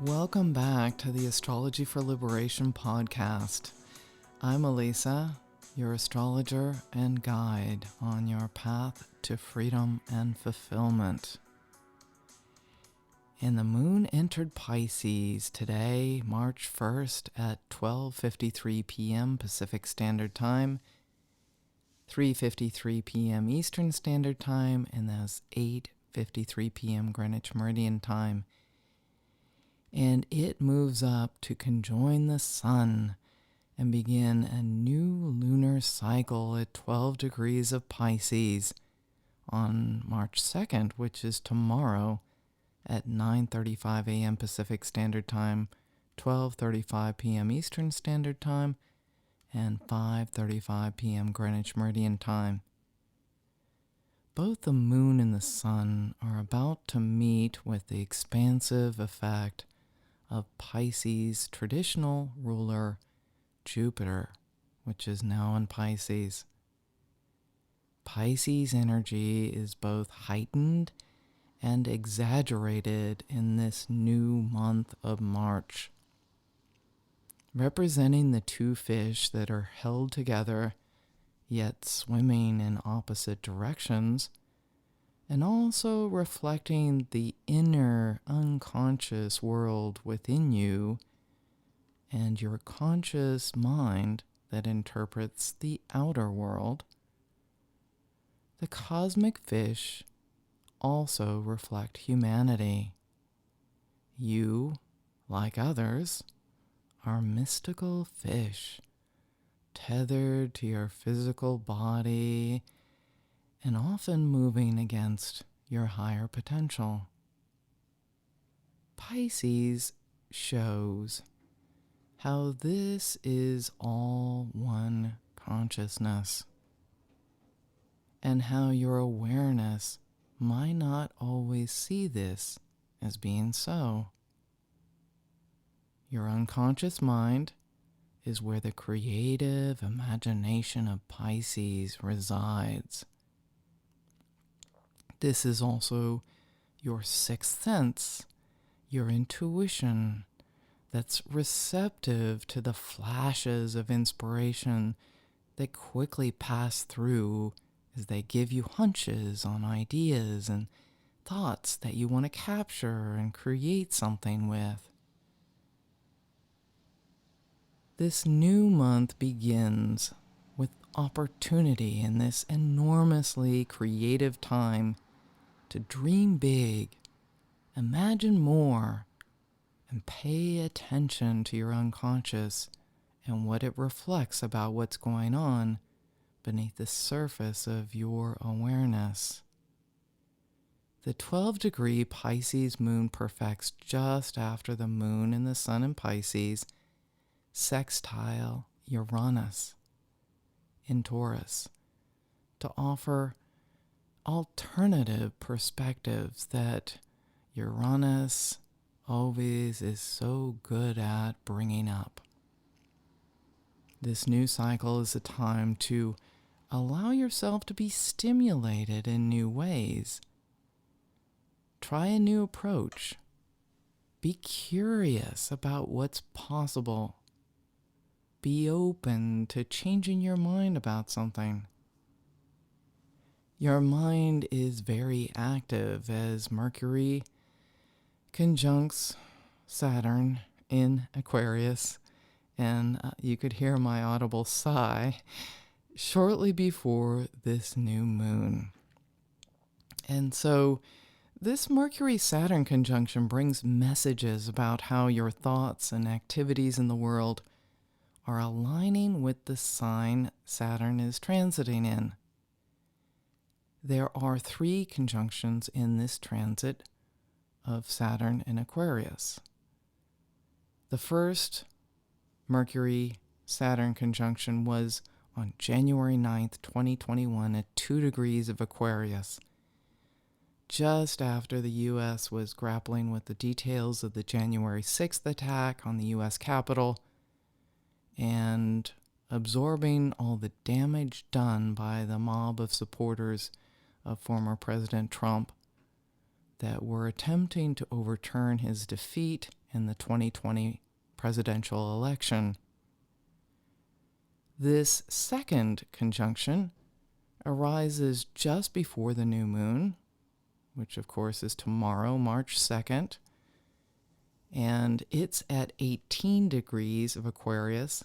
Welcome back to the Astrology for Liberation podcast. I'm Elisa, your astrologer and guide on your path to freedom and fulfillment. And the moon entered Pisces today, March 1st at 12:53 p.m. Pacific Standard Time, 3:53 p.m. Eastern Standard Time, and that's 8:53 p.m. Greenwich Meridian Time. And it moves up to conjoin the sun and begin a new lunar cycle at 12 degrees of Pisces on March 2nd, which is tomorrow at 9:35 a.m. Pacific Standard Time, 12:35 p.m. Eastern Standard Time, and 5:35 p.m. Greenwich Meridian Time. Both the moon and the sun are about to meet with the expansive effect of Pisces' traditional ruler, Jupiter, which is now in Pisces. Pisces energy is both heightened and exaggerated in this new month of March, representing the two fish that are held together yet swimming in opposite directions, and also reflecting the inner unconscious world within you and your conscious mind that interprets the outer world. The cosmic fish also reflect humanity. You, like others, are mystical fish, tethered to your physical body and often moving against your higher potential. Pisces shows how this is all one consciousness, and how your awareness might not always see this as being so. Your unconscious mind is where the creative imagination of Pisces resides. This is also your sixth sense, your intuition, that's receptive to the flashes of inspiration that quickly pass through as they give you hunches on ideas and thoughts that you want to capture and create something with. This new month begins with opportunity in this enormously creative time to dream big, imagine more, and pay attention to your unconscious and what it reflects about what's going on beneath the surface of your awareness. The 12-degree Pisces moon perfects just after the moon and the sun in Pisces sextile Uranus in Taurus to offer alternative perspectives that Uranus always is so good at bringing up. This new cycle is a time to allow yourself to be stimulated in new ways. Try a new approach. Be curious about what's possible. Be open to changing your mind about something. Your mind is very active as Mercury conjuncts Saturn in Aquarius, and you could hear my audible sigh shortly before this new moon. And so this Mercury-Saturn conjunction brings messages about how your thoughts and activities in the world are aligning with the sign Saturn is transiting in. There are 3 conjunctions in this transit of Saturn in Aquarius. The first Mercury-Saturn conjunction was on January 9th, 2021 at 2 degrees of Aquarius, just after the U.S. was grappling with the details of the January 6th attack on the U.S. Capitol and absorbing all the damage done by the mob of supporters of former President Trump that were attempting to overturn his defeat in the 2020 presidential election. This second conjunction arises just before the new moon, which of course is tomorrow, March 2nd, and it's at 18 degrees of Aquarius.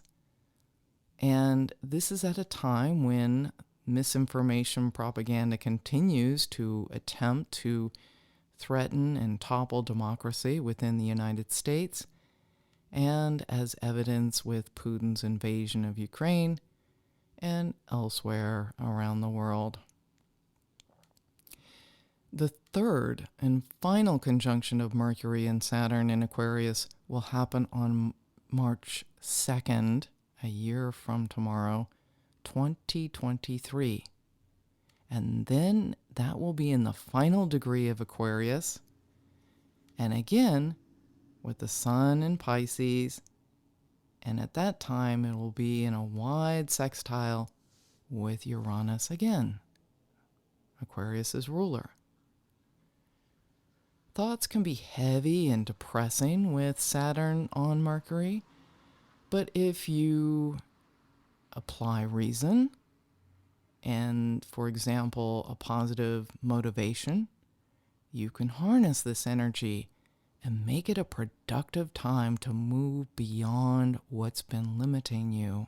And this is at a time when misinformation propaganda continues to attempt to threaten and topple democracy within the United States, and as evidence with Putin's invasion of Ukraine and elsewhere around the world. The third and final conjunction of Mercury and Saturn in Aquarius will happen on March 2nd, a year from tomorrow, 2023. And then that will be in the final degree of Aquarius. And again, with the Sun in Pisces. And at that time, it will be in a wide sextile with Uranus again, Aquarius's ruler. Thoughts can be heavy and depressing with Saturn on Mercury, but if you apply reason and, for example, a positive motivation, you can harness this energy and make it a productive time to move beyond what's been limiting you.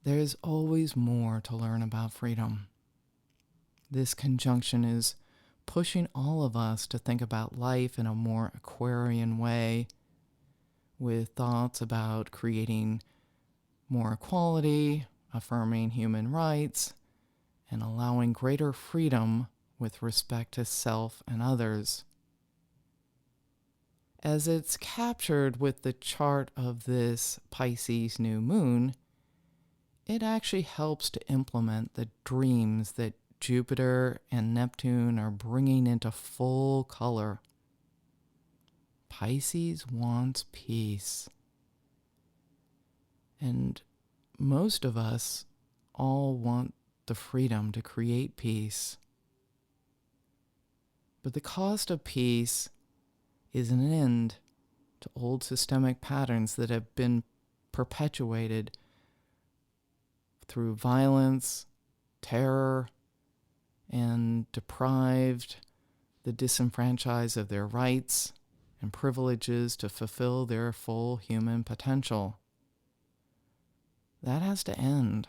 There's always more to learn about freedom. This conjunction is pushing all of us to think about life in a more Aquarian way, with thoughts about creating more equality, affirming human rights, and allowing greater freedom with respect to self and others. As it's captured with the chart of this Pisces new moon, it actually helps to implement the dreams that Jupiter and Neptune are bringing into full color. Pisces wants peace. And most of us all want the freedom to create peace. But the cost of peace is an end to old systemic patterns that have been perpetuated through violence, terror, and deprived the disenfranchised of their rights and privileges to fulfill their full human potential. That has to end.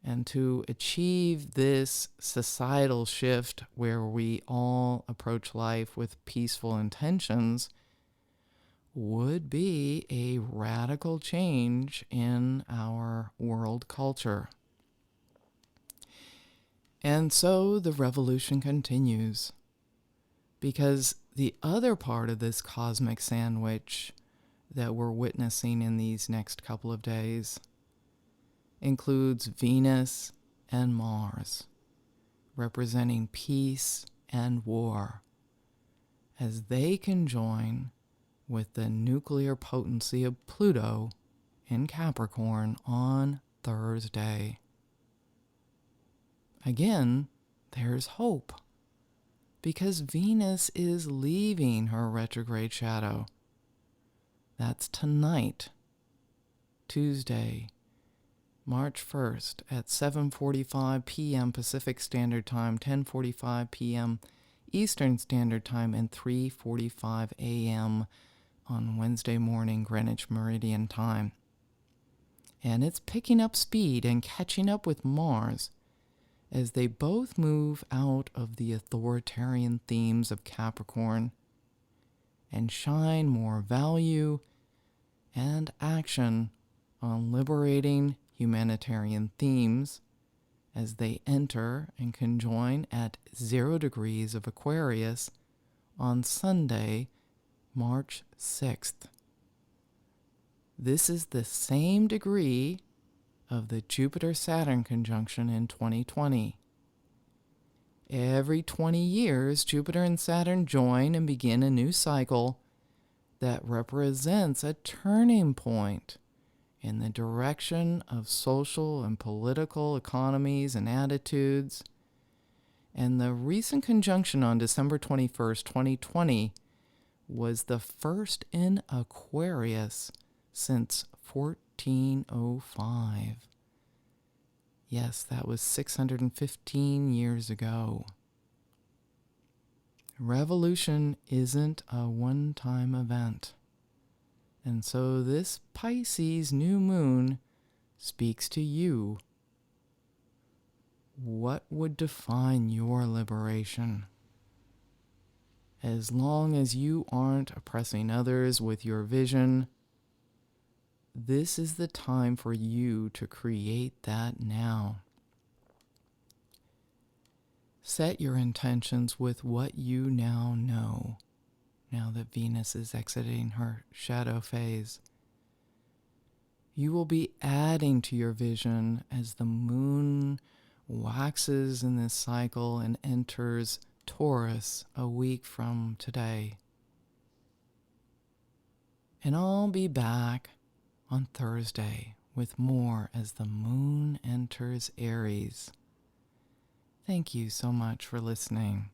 And to achieve this societal shift where we all approach life with peaceful intentions would be a radical change in our world culture. And so the revolution continues, because the other part of this cosmic sandwich that we're witnessing in these next couple of days includes Venus and Mars, representing peace and war, as they conjoin with the nuclear potency of Pluto in Capricorn on Thursday. Again, there's hope, because Venus is leaving her retrograde shadow. That's tonight, Tuesday, March 1st at 7:45 p.m. Pacific Standard Time, 10:45 p.m. Eastern Standard Time, and 3:45 a.m. on Wednesday morning Greenwich Meridian Time. And it's picking up speed and catching up with Mars as they both move out of the authoritarian themes of Capricorn and shine more value and action on liberating humanitarian themes as they enter and conjoin at 0 degrees of Aquarius on Sunday, March 6th. This is the same degree of the Jupiter-Saturn conjunction in 2020. Every 20 years, Jupiter and Saturn join and begin a new cycle that represents a turning point in the direction of social and political economies and attitudes, And the recent conjunction on December 21st, 2020 was the first in Aquarius since 1405. Yes, that was 615 years ago. Revolution isn't a one-time event. And so this Pisces new moon speaks to you. What would define your liberation? As long as you aren't oppressing others with your vision, this is the time for you to create that now. Set your intentions with what you now know, now that Venus is exiting her shadow phase. You will be adding to your vision as the moon waxes in this cycle and enters Taurus a week from today. And I'll be back on Thursday with more as the moon enters Aries. Thank you so much for listening.